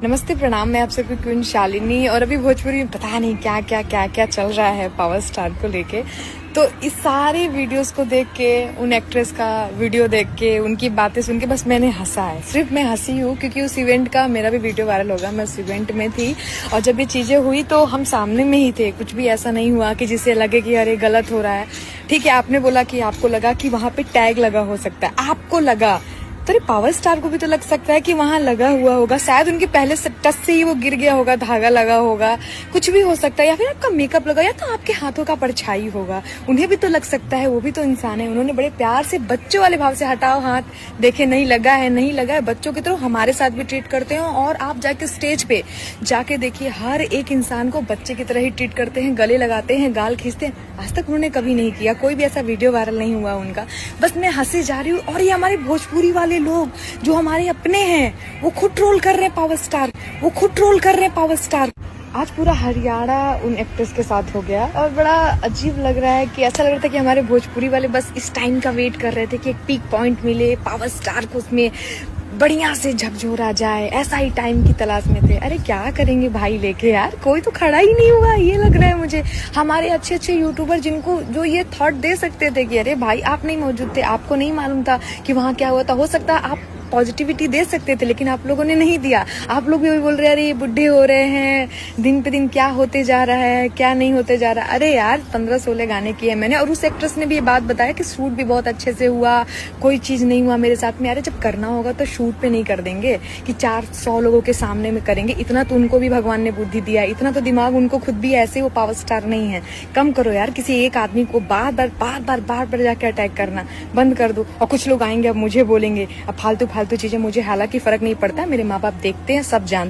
नमस्ते, प्रणाम। मैं आप सबकी क्वीन शालिनी और अभी भोजपुरी में पता नहीं क्या क्या क्या क्या चल रहा है पावर स्टार को लेके। तो इस सारे वीडियोस को देख के, उन एक्ट्रेस का वीडियो देख के, उनकी बातें सुन के बस मैंने हंसा है। सिर्फ मैं हंसी हूँ क्योंकि उस इवेंट का मेरा भी वीडियो वायरल होगा। मैं उस इवेंट में थी और जब ये चीजें हुई तो हम सामने में ही थे। कुछ भी ऐसा नहीं हुआ कि जिससे लगे कि अरे गलत हो रहा है। ठीक है, आपने बोला कि आपको लगा कि वहां पे टैग लगा हो सकता है, आपको लगा तो पावर स्टार को भी तो लग सकता है कि वहां लगा हुआ होगा। शायद उनके पहले से टच से ही वो गिर गया होगा, धागा लगा होगा, कुछ भी हो सकता है, या फिर आपका मेकअप लगा, या तो आपके हाथों का परछाई होगा। उन्हें भी तो लग सकता है, वो भी तो इंसान है। उन्होंने बड़े प्यार से बच्चों वाले भाव से हटाओ हाथ, देखे नहीं लगा है, नहीं लगा है, बच्चों की तरह हमारे साथ भी ट्रीट करते हैं। और आप जाके स्टेज पे जाके देखिए, हर एक इंसान को बच्चे की तरह ही ट्रीट करते हैं, गले लगाते हैं, गाल खींचते हैं। आज तक उन्होंने कभी नहीं किया, कोई भी ऐसा वीडियो वायरल नहीं हुआ उनका। बस मैं हंसी जा रही हूँ। और ये हमारे भोजपुरी वाले लोग जो हमारे अपने हैं, वो खुद ट्रोल कर रहे हैं पावर स्टार, वो खुद ट्रोल कर रहे हैं पावर स्टार। आज पूरा हरियाणा उन एक्ट्रेस के साथ हो गया और बड़ा अजीब लग रहा है कि ऐसा लग रहा था कि हमारे भोजपुरी वाले बस इस टाइम का वेट कर रहे थे कि एक पीक पॉइंट मिले, पावर स्टार को उसमें बढ़िया से झकझोरा जाए, ऐसा ही टाइम की तलाश में थे। अरे क्या करेंगे भाई लेके, यार कोई तो खड़ा ही नहीं हुआ। ये लग रहा है मुझे हमारे अच्छे अच्छे यूट्यूबर जिनको जो ये थॉट दे सकते थे कि अरे भाई आप नहीं मौजूद थे, आपको नहीं मालूम था कि वहां क्या हुआ था, हो सकता है आप पॉजिटिविटी दे सकते थे, लेकिन आप लोगों ने नहीं दिया। आप लोग भी वही बोल रहे हैं, अरे ये बुढ़े हो रहे हैं, दिन पे दिन क्या होते जा रहा है, क्या नहीं होते जा रहा। अरे यार 15-16 गाने किए मैंने। और उस एक्ट्रेस ने भी ये बात बताया कि शूट भी बहुत अच्छे से हुआ, कोई चीज नहीं हुआ मेरे साथ में। अरे जब करना होगा तो शूट पे नहीं कर देंगे कि 400 लोगों के सामने में करेंगे। इतना तो उनको भी भगवान ने बुद्धि दिया, इतना तो दिमाग उनको खुद भी, ऐसे वो पावर स्टार नहीं है। कम करो यार, किसी एक आदमी को बार बार जाके अटैक करना बंद कर दो। और कुछ लोग आएंगे अब मुझे बोलेंगे अब फालतू चीजें। मुझे हालांकि फर्क नहीं पड़ता, मेरे माँ बाप देखते हैं, सब जानते हैं।